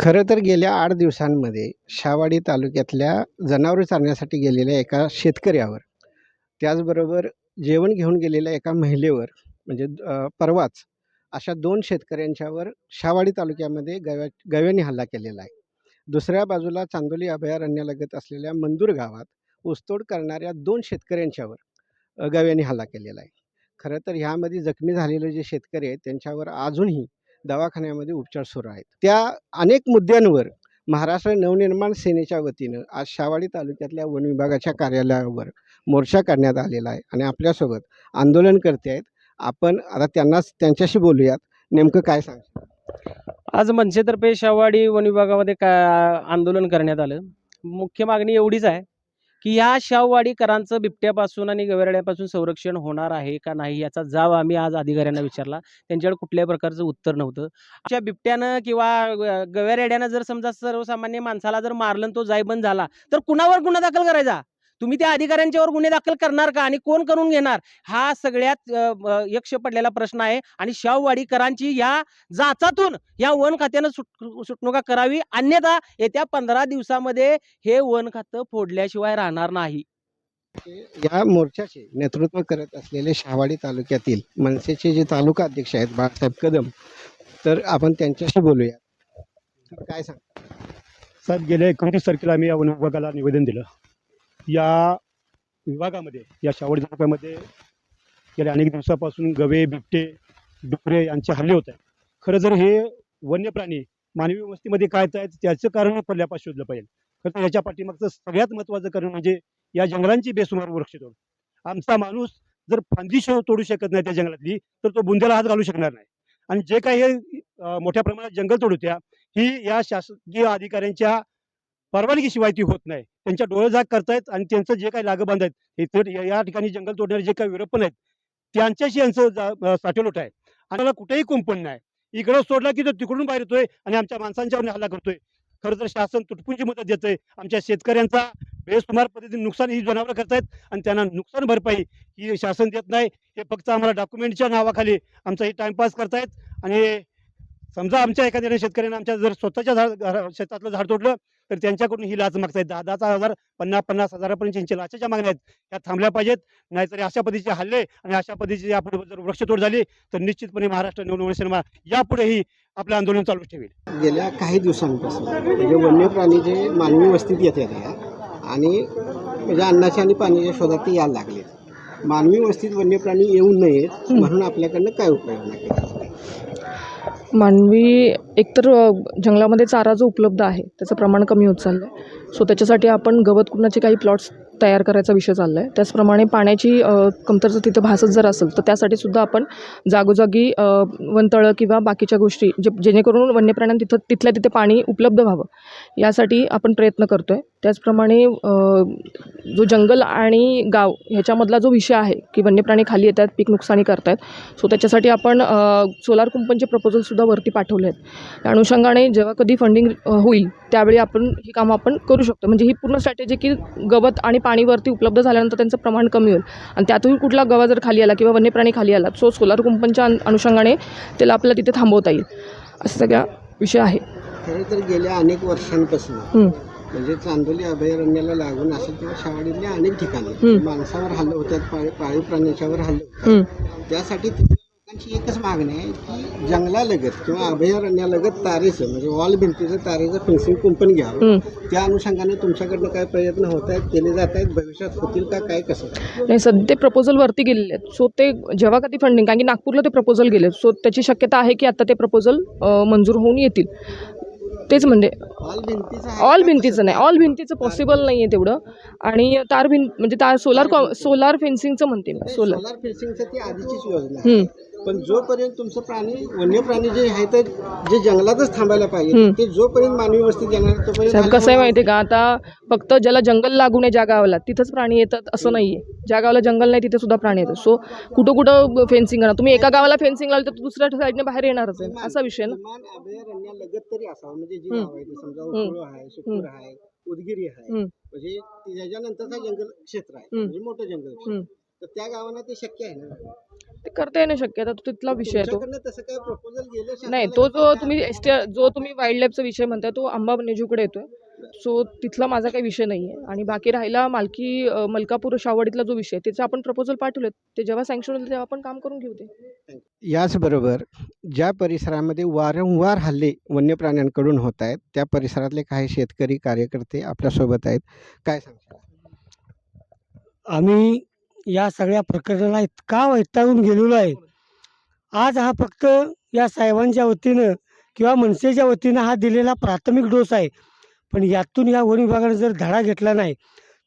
खरं तर गेल्या 8 दिवसांमध्ये शहावाडी तालुक्यातल्या जनावरं चारण्यासाठी गेलेल्या एका शेतकऱ्यावर, त्याचबरोबर जेवण घेऊन गेलेल्या एका महिलेवर म्हणजे परवाच अशा 2 शेतकऱ्यांच्यावर शहावाडी तालुक्यामध्ये गव्याने हल्ला केलेला आहे. दुसऱ्या बाजूला चांदोली अभयारण्यालगत असलेल्या मंदूर गावात ऊसतोड करणाऱ्या 2 शेतकऱ्यांच्यावर गव्याने हल्ला केलेला आहे. खरं तर ह्यामध्ये जखमी झालेले जे शेतकरी आहेत त्यांच्यावर अजूनही दवाखान्यामध्ये उपचार सुरू आहेत. त्या अनेक मुद्द्यांवर महाराष्ट्र नवनिर्माण सेनेच्या वतीनं आज शहावाडी तालुक्यातल्या वन विभागाच्या कार्यालयावर मोर्चा काढण्यात आलेला आहे आणि आपल्यासोबत आंदोलनकर्ते आहेत. आपण आता त्यांच्याशी बोलूयात. नेमकं काय सांगता? आज मनसेतर्फे शहावाडी वन विभागामध्ये आंदोलन करण्यात आलं. मुख्य मागणी एवढीच आहे की ह्या शहावाडीकरांचं बिबट्यापासून आणि गवेरड्यापासून संरक्षण होणार आहे का नाही याचा जाब आम्ही आज अधिकाऱ्यांना विचारला. त्यांच्याकडे कुठल्याही प्रकारचं उत्तर नव्हतं. त्या बिबट्यानं किंवा गवेरेड्यानं जर समजा सर्वसामान्य माणसाला जर मारलं आणि तो जायबंद झाला तर कुणावर गुन्हा दाखल करायचा? तुम्ही त्या अधिकाऱ्यांच्यावर गुन्हे दाखल करणार का आणि कोण करून घेणार? हा सगळ्यात यक्ष पडलेला प्रश्न आहे आणि शहावाडीकरांची या जाचातून या वन खात्यानं सुटणुका करावी, अन्यथा येत्या 15 दिवसामध्ये हे वन खातं फोडल्याशिवाय राहणार नाही. या मोर्चाचे नेतृत्व करत असलेले शहावाडी तालुक्यातील मनसेचे जे तालुका अध्यक्ष आहेत बाळासाहेब कदम, तर आपण त्यांच्याशी बोलूया. काय सांग? साहेब, गेल्या 29 तारखेला आम्ही या वन विभागाला निवेदन दिलं. या विभागामध्ये या शहावाडी तालुक्यामध्ये गेल्या अनेक दिवसापासून गवे, बिबटे, डुकरे यांचे हल्ले होत आहेत. खरं जर हे वन्य प्राणी मानवी वस्तीमध्ये काय आहेत त्याचं कारण पहिल्यापासून शोधलं पाहिजे. खरं तर याच्या पाठीमागचं सगळ्यात महत्त्वाचं कारण म्हणजे या जंगलांची बेसुमार वृक्षतोड. आमचा माणूस जर फांदी तोडू शकत नाही त्या जंगलातली, तर तो बुंद्याला हात घालू शकणार नाही. आणि जे काही हे मोठ्या प्रमाणात जंगल तोड होत्या ही या शासकीय अधिकाऱ्यांच्या परवानगीशिवाय ती होत नाही. त्यांच्या डोळेझाक करतायत आणि त्यांचं जे काही लागबांध आहेत हे या ठिकाणी जंगल तोडणारे जे काही विरोपण आहेत त्यांच्याशी यांचं साठेलोट आहे. आणि कुठेही कुंपण नाही. इकडं सोडला की तो तिकडून बाहेर येतोय आणि आमच्या माणसांच्यावर हल्ला करतोय. खरं तर शासन तुटपुंजी मदत देतंय. आमच्या शेतकऱ्यांचा बेसुमार पद्धतीने नुकसान ही जनावरं करतायत आणि त्यांना नुकसान भरपाई ही शासन देत नाही. हे फक्त आम्हाला डॉक्युमेंटच्या नावाखाली आमचा ही टाइमपास करतायत. आणि समजा आमच्या एखाद्या शेतकऱ्याने आमच्या जर स्वतःच्या शेतातलं झाड तोडलं तर त्यांच्याकडून ही लाच मागतायत. 10,000 50,000 हजारापर्यंत यांच्या लाचेच्या मागण्या आहेत, त्या थांबल्या पाहिजेत. नाहीतर अशा पद्धतीचे हल्ले आणि अशा पद्धतीची यापुढे जर वृक्षतोड झाली तर निश्चितपणे महाराष्ट्र नवनिर्माण सेना यापुढेही आपलं आंदोलन चालू ठेवेल. गेल्या काही दिवसांपासून म्हणजे वन्य प्राणी जे मानवी वस्तीत येतात आणि म्हणजे अन्नाच्या आणि पाण्याच्या शोधात ते यायला लागले. मानवी वस्तीत वन्य प्राणी येऊ नयेत म्हणून आपल्याकडनं काय उपाययोजना केली? मानवी एकतर जंगलामध्ये चारा जो उपलब्ध आहे त्याचं प्रमाण कमी होत चाललं आहे. सो त्याच्यासाठी आपण गवत कुरणाचे काही प्लॉट्स तयार करायचा विषय चालला आहे. त्याचप्रमाणे पाण्याची कमतरता तिथं भासत जर असेल तर त्यासाठी सुद्धा आपण जागोजागी वनतळं किंवा बाकीच्या गोष्टी जेणेकरून वन्यप्राण्यांना तिथल्या तिथे पाणी उपलब्ध व्हावं यासाठी आपण प्रयत्न करतो आहे. त्याचप्रमाणे जो जंगल आणि गाव ह्याच्यामधला जो विषय आहे की वन्यप्राणी खाली येतात, पीक नुकसानी करतात. सो त्याच्यासाठी आपण सोलार कुंपणचे प्रपोजलसुद्धा वरती पाठवले आहेत. त्या अनुषंगाने जेव्हा कधी फंडिंग होईल त्यावेळी आपण ही कामं आपण करू शकतो. म्हणजे ही पूर्ण स्ट्रॅटेजी की गवत आणि पाणीवरती उपलब्ध झाल्यानंतर त्यांचं प्रमाण कमी होईल आणि त्यातून कुठला गवा जर खाली आला किंवा वन्यप्राणी खाली आला सो सोलार कुंपणच्या अनुषंगाने त्याला आपल्याला तिथे थांबवता येईल. असं सगळा विषय आहे. खरं तर गेल्या अनेक वर्षांपासून म्हणजे चांदोली अभयारण्याला लागून असेल किंवा शहावाडीतल्या अनेक ठिकाणी माणसावर हल्ले होतात, पाळीव प्राण्यांच्यावर हल्ले होतात. त्यासाठी लोकांची एकच मागणी आहे की जंगलालगत किंवा अभयारण्यालगत तारेचं म्हणजे वॉल भिंतीचं तारेचं फेन्सिंग कुंपण घ्यावं. त्या अनुषंगाने तुमच्याकडनं काय प्रयत्न होत आहेत, केले जात आहेत, भविष्यात होतील का, काय कसं? नाही, सध्या ते प्रपोजल वरती गेलेले आहेत. सो ते जेव्हा कधी फंडिंग, कारण की नागपूरला ते प्रपोजल गेले, सो त्याची शक्यता आहे की आता ते प्रपोजल मंजूर होऊन येतील. तेच म्हणजे ऑल भिंतीचं नाही, ऑल भिंतीचं पॉसिबल नाही आहे तेवढं. आणि तार भिंत म्हणजे सोलार फेन्सिंगचं म्हणते मी. सोलार फेन्सिंगचं ती आधीचीच योजना आहे. पण जोपर्यंत तुमचं वन्य प्राणी जे आहे ते जे जंगलातच थांबायला पाहिजे ते जोपर्यंत मानवी वस्तीत येणार तोपर्यंत. कसं आहे माहिती आहे का, आता फक्त ज्याला जंगल लागू नये ज्या गावाला तिथंच प्राणी येतात असं नाही आहे. ज्या गावाला जंगल नाही तिथे सुद्धा प्राणी येतात. सो कुठं फेन्सिंग करणार तुम्ही? एका गावाला फेन्सिंग लावली तर दुसऱ्या साईडने बाहेर येणारच आहे, असा विषय ना. अभयारण्यालगत तरी असावं म्हणजे जी गाव आहे समजा उकळू आहे, सुकूर आहे, उदगिरी आहे, म्हणजे त्याच्यानंतरचा जंगल क्षेत्र आहे म्हणजे मोठं जंगल क्षेत्र. तर त्या गावांना ते शक्य आहे ना? ते करता येणं शक्य आहे. आता तो तिथला विषय आहे तो. तुमच्याकडनं तसं काही प्रपोजल गेलं नाही, शासनाला तो की जो काय तुम्ही आपल्याला जो तुम्ही वाईल्ड लाईफचा विषय म्हणताय तो अंबाबनेजूकडे येतोय. सो तिथला माझा काही विषय नाही आहे. आणि बाकी राहिला मलकापूर शावडीतला जो विषय आहे, त्याचं आपण प्रपोजल पाठवलेत. ते जेव्हा सँक्शन होईल तेव्हा आपण काम करून घेऊ ते. याचबरोबर ज्या परिसरामध्ये वारंवार हल्ले वन्य प्राण्यांकडून होत आहेत, त्या परिसरातले काही शेतकरी कार्यकर्ते आपल्यासोबत आहेत. काय सांगता? आम्ही या सगळ्या प्रकरणाला इतका वैतागून गेलेलो आहे. आज हा फक्त या साहेबांच्या वतीनं किंवा मनसेच्या वतीनं हा दिलेला प्राथमिक डोस आहे. पण यातून या वन विभागाने जर धडा घेतला नाही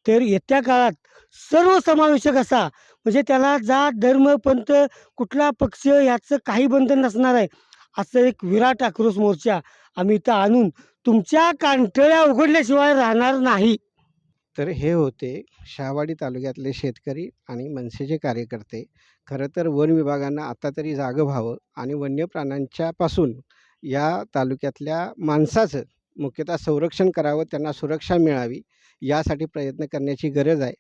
तर येत्या काळात सर्वसमावेशक असा, म्हणजे त्याला जात धर्म पंथ कुठला पक्ष याचं काही बंधन नसणार आहे, असं एक विराट आक्रोश मोर्चा आम्ही इथं आणून तुमच्या कांठळ्या उघडल्याशिवाय राहणार नाही. तर हे होते शहावाडी तालुक्यातले शेतकरी आणि मनसेचे कार्यकर्ते. खरं तर वन विभागानं आता तरी जागं व्हावं आणि वन्य प्राण्यांच्यापासून या तालुक्यातल्या माणसाचं मुख्यतः संरक्षण करावं, त्यांना सुरक्षा मिळावी यासाठी प्रयत्न करण्याची गरज आहे.